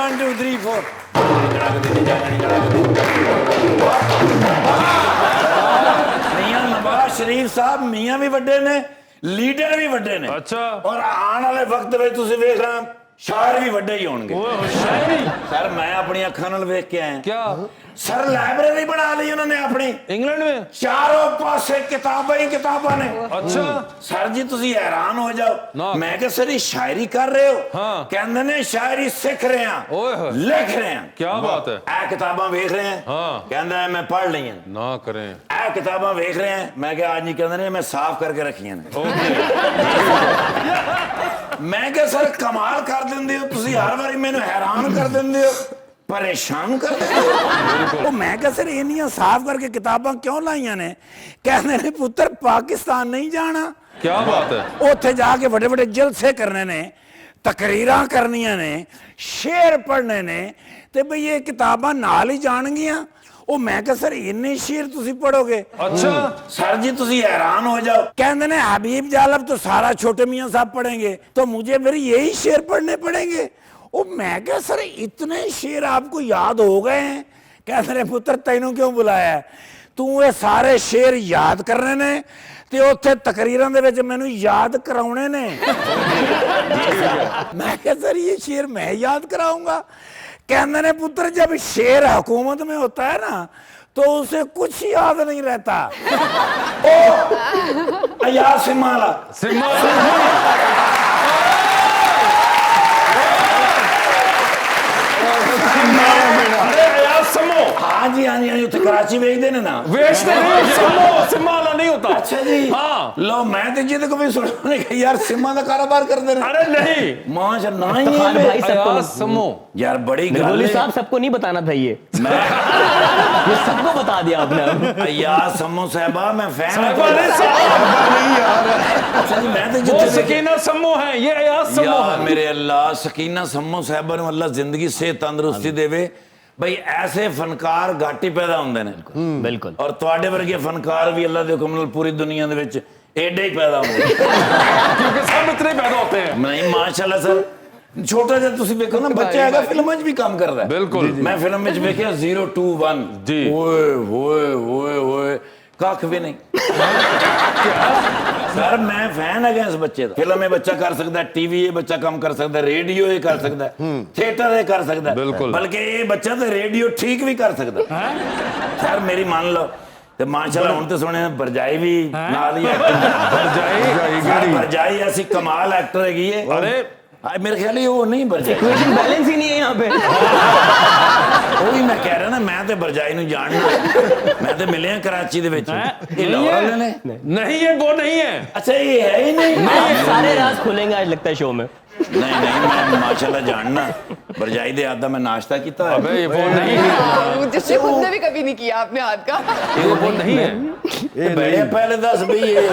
1 2 3 4 मियां नवाज शरीफ साहब मियां भी वड्डे ने लीडर भी वड्डे ने अच्छा और आने वाले वक्त में तुसीं वेख रहे शायर भी वड्डे ही होणगे शायरी सर मैं अपनी अखां नाल वेख के आया क्या सर लाइब्रेरी बना ली उन्होंने अपनी इंग्लैंड में चारों पासे किताबां ही किताबां ने अच्छा सर जी तुसी हैरान हो ना। जाओ मैं क्या सर ये शायरी कर रहे हो हाँ। कहंदे ने शायरी सीख रहे हैं ओए होए। लिख रहे हैं क्या बात है ए किताबां वेख रहे हैं हाँ। कहंदा है मैं पढ़ ली हैं ना करें ए किताबां वेख रहे हैं मैं क्या आज नहीं कहंदे ने मैं साफ करके रखी हैं ओके मैं क्या सर कमाल कर दिंदे हो तुसी हर वारी मैनू हैरान कर दिंदे हो परेशान कर दिंदे हो मैं क्या सर इन्नियां साफ करके किताबां क्यों लाइयां ने कहंदे ने पुत्र पाकिस्तान नहीं जाना क्या बात है उत्थे जाके बड़े बड़े जलसे करने ने तकरीरां करनियां ने शेर पढ़ने ने ते भई ये किताबां नाल ही जाणगियां ओ मैं कहा सर इन्ने शेर तुसी पढ़ोगे अच्छा सर जी तुसी हैरान हो जाओ कहते ने हबीब जालब तो सारा छोटे मियां साहब पढ़ेंगे तो मुझे फिर यही शेर पढ़ने पड़ेंगे ओ मैं कहा सर इतने शेर आपको याद हो गए हैं कहते ने पुत्र तैनू क्यों बुलाया है तू ये सारे शेर याद करने ने ते उत्थे तकरीरां दे विच मैनू याद कराउणे ने मैं कहा सर ये शेर मैं याद कराऊंगा कहते ने पुत्र जब शेर हुकूमत में होता है ना तो उसे कुछ याद नहीं रहता ओ अयाज सिमाला हाँ जी हाँ जी हाँ जी उत्थे कराची बेचते ने ना वेचते नहीं सिमाला नहीं होता अच्छा जी हाँ लो मैं तो जिद को भी सुनने का यार सिमा का कारोबार कर दे अरे नहीं माशा ना ही खान भाई सबको समो यार बड़ी गल गोली है साहब सबको नहीं बताना था ये सबको बता दिया आपने यार सम्मो साहबा मैं फैन अच्छा जी मैं तो वो जितने सकीना सम्मो है ये अयाज सम्मो यार है मेरे अल्लाह सकीना सम्मो साहबा ने अल्लाह जिंदगी से तंदुरुस्ती देवे भाई ऐसे फनकार घाट ही पैदा होंदे ने बिल्कुल और तुहाडे वर्गे फनकार भी अल्लाह दे हुक्म नाल पूरी दुनिया दे विच एडे ही पैदा होंदे क्योंकि सब इतने पैदा होते हैं नहीं माशाल्लाह सर छोटा जिहा तुसीं देखो ना बच्चा हैगा फिल्मां 'च भी काम करदा है बिल्कुल मैं फिल्म विच वेखिया 0 2 1 जी। ओए ओए ओए ओए कख भी नहीं सर मैं फैन है इस बच्चे का फिल्म ये बच्चा कर सकता है टीवी ये बच्चा काम कर सकता है रेडियो ये कर सकता है थिएटर ये कर सकता है बिल्कुल। बल्कि ये बच्चा तो रेडियो ठीक भी कर सकता है सर मेरी मान लो ते माशाल्लाह हुण ते सुने भरजाई भी नाल ही भरजाई ऐसी कमाल एक्टर हैगी है अरे मेरे ख्याल ही वो नहीं भरजाई बैलेंस ही नहीं है यहाँ पे वही मैं कह रहा ना मैं तो भरजाई नूं जानना मैं तो मिले कराची दे विच ये लाहौर वाले ने नहीं ये वो नहीं है अच्छा ये है ही नहीं सारे राज खुलेंगे आज लगता है शो में नहीं नहीं मैं माशाल्लाह जानना भरजाई दे हाथ दा मैं नाश्ता कीता है अबे ये वो नहीं है जिससे खुद ने भी कभी नहीं किया आपने हाथ का ये वो नहीं है ये बड़े पहले दस भी ये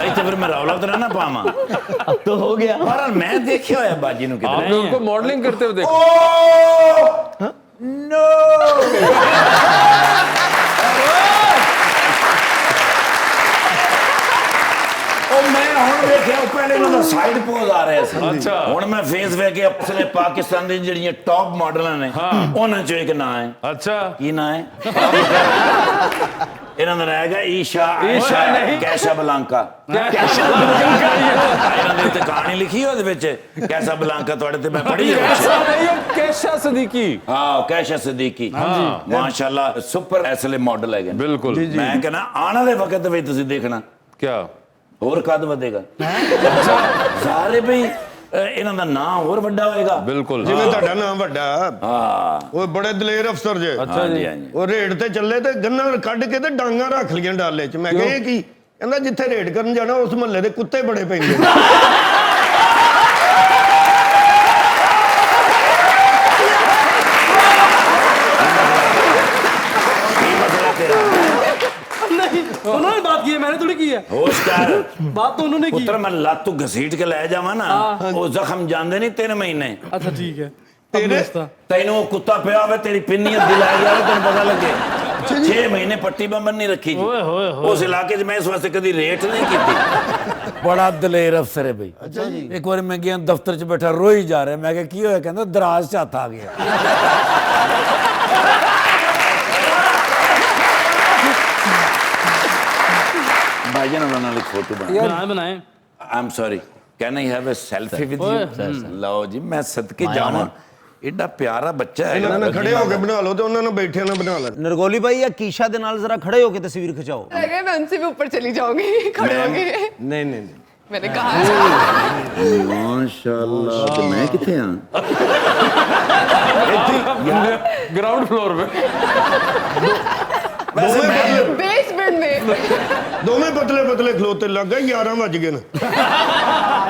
इत्थे फिर मैं रौला तो ना पावां अब तो हो गया पर मैं देखियो है बाजी नु किधर आपने उनको मॉडलिंग करते हुए देखा ओ नो मैं ਹੁਣ ਵੇਖਿਆ ਪਹਿਲੇ ਉਹਨਾਂ ਦਾ ਸਾਈਡ ਪੋਜ਼ ਆ ਰਿਹਾ ਸੀ ਅੱਛਾ ਹੁਣ ਮੈਂ ਫੇਸ ਵੇਖ ਕੇ ਆਪਣੇ ਪਾਕਿਸਤਾਨ ਦੀ ਜਿਹੜੀਆਂ ਟੌਪ ਮਾਡਲਾਂ ਨੇ ਉਹਨਾਂ ਚੋਂ ਇੱਕ ਨਾਂ ਹੈ अच्छा ਕੀ ਨਾਂ ਹੈ ਇਹਨਾਂ ਦਾ ਹੈਗਾ ਈਸ਼ਾ ਨਹੀਂ। ਕੈਸ਼ਾ ਬਲਾਂਕਾ ਇਹਨਾਂ ਦੇ ਉੱਤੇ ਕਹਾਣੀ ਲਿਖੀ ਉਹਦੇ ਵਿੱਚ ਕੈਸ਼ਾ ਬਲਾਂਕਾ ਤੁਹਾਡੇ ਤੇ ਮੈਂ ਪੜ੍ਹੀ ऐसा नहीं है कैशा सदीकी हाँ कैशा सिद्दीकी माशाल्लाह सुपर ऐसे मॉडल है बिल्कुल मैं कहना आने वाले वक्त में तुसी देखना क्या ਹੋਰ ਕਦ ਵਧੇਗਾ ਸਾਰੇ ਭਈ ਇਹਨਾਂ ਦਾ ਨਾਂ ਹੋਰ ਵੱਡਾ ਹੋਏਗਾ बिल्कुल ਜਿਵੇਂ ਤੁਹਾਡਾ ਨਾਮ ਵੱਡਾ ਹਾਂ ਉਹ ਬੜੇ ਦਲੇਰ ਅਫਸਰ ਜੇ अच्छा जी ਉਹ ਰੇਡ ਤੇ ਚੱਲੇ ਤੇ ਗੰਨਾ ਕੱਢ ਕੇ ਤੇ ਡਾਂਗਾ ਰੱਖ ਲੀਆਂ ਡਾਲੇ 'ਚ ਮੈਂ ਕਿਹਾ ਇਹ ਕੀ ਕਹਿੰਦਾ ਜਿੱਥੇ ਰੇਡ ਕਰਨ ਜਾਣਾ ਉਸ ਮਹੱਲੇ ਦੇ ਕੁੱਤੇ ਬੜੇ ਪੈਂਦੇ ਨੇ उन्होंने बात की है मैंने थोड़ी की है होश कर बात तो उन्होंने की पुत्र मैं ਲੱਤ ਤੋਂ ਘਸੀਟ ਕੇ ਲੈ ਜਾਵਾਂ ਨਾ ਉਹ ਜ਼ਖਮ ਜਾਂਦੇ ਨਹੀਂ 3 ਮਹੀਨੇ अच्छा ठीक है ਤੈਨੂੰ ਉਹ ਕੁੱਤਾ ਪਿਆ ਹੋਵੇ ਤੇਰੀ ਪਿੰਨੀ ਅੱਧੀ ਲੈ ਗਿਆ ਤੈਨੂੰ ਪਤਾ ਲੱਗੇ 6 ਮਹੀਨੇ ਪੱਟੀ ਬੰਬਨ ਨਹੀਂ ਰੱਖੀ ਜੀ ਉਸ ਇਲਾਕੇ 'ਚ ਮੈਂ ਇਸ ਵਾਸਤੇ ਕਦੀ ਰੇਟ ਨਹੀਂ ਕੀਤੀ ਬੜਾ ਦਲੇਰ ਅਫਸਰ ਹੈ ਬਈ। ਅੱਛਾ ਜੀ। ਇੱਕ ਵਾਰੀ ਮੈਂ ਗਿਆ ਦਫ਼ਤਰ 'ਚ ਬੈਠਾ ਰੋਈ ਜਾ ਰਿਹਾ, ਮੈਂ ਕਿਹਾ ਕੀ ਹੋਇਆ? ਕਹਿੰਦਾ ਦਰਾਜ਼ 'ਚ ਹੱਥ ਆ ਗਿਆ। भाईजान उन्होंने एक फोटो बनाई। बनाए I am sorry, can I have a selfie with you? लो जी, मैं सदके जावां, एडा प्यारा बच्चा है। ਇਹਨਾਂ ਨਾਲ ਖੜੇ ਹੋ ਕੇ ਬਣਾ ਲਓ ਤੇ ਉਹਨਾਂ ਨਾਲ ਬੈਠਿਆਂ ਨਾਲ ਬਣਾ ਲੈਣ। नरगोली भाई या कीशा दे नाल जरा खड़े होके तस्वीर खिंचाओ। लग रहा है मैं उनसे भी ऊपर चली जाऊंगी खड़े होके। ਨਹੀਂ ਨਹੀਂ मैंने कहा माशाल्लाह, तो मैं किथे हां? ग्राउंड फ्लोर पे बेसमेंट में ਦੋਵੇਂ ਪਤਲੇ ਪਤਲੇ ਖਲੋਤੇ ਲੱਗ ਗਏ 11 ਵੱਜ ਗਏ ਨੇ।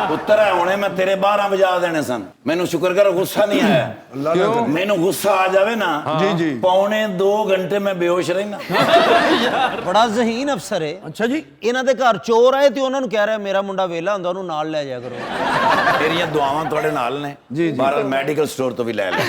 ਪੁੱਤਰ ਹੈ ਹੁਣੇ ਮੈਂ ਤੇਰੇ 12 ਵਜਾ ਦੇਣੇ ਸਨ। ਮੈਨੂੰ ਸ਼ੁਕਰ ਕਰ ਗੁੱਸਾ ਨਹੀਂ ਆਇਆ। क्यों? ਮੈਨੂੰ ਗੁੱਸਾ ਆ ਜਾਵੇ ਨਾ, ਜੀ ਜੀ ਪੌਣੇ 2 ਘੰਟੇ ਮੈਂ ਬੇਹੋਸ਼ ਰਹਿਣਾ। बड़ा जहीन अफसर है। ਅੱਛਾ ਜੀ। ਇਹਨਾਂ ਦੇ ਘਰ ਚੋਰ ਆਏ ਤੇ ਉਹਨਾਂ ਨੂੰ ਕਹਿ ਰਿਹਾ ਮੇਰਾ ਮੁੰਡਾ ਵੇਲਾ ਹੁੰਦਾ ਉਹਨੂੰ ਨਾਲ ਲੈ ਜਾਇਆ ਕਰੋ। ਤੇਰੀਆਂ ਦੁਆਵਾਂ ਤੁਹਾਡੇ ਨਾਲ ਨੇ। ਬਾਹਰ ਮੈਡੀਕਲ ਸਟੋਰ ਤੋਂ ਵੀ ਲੈ ਲੈ।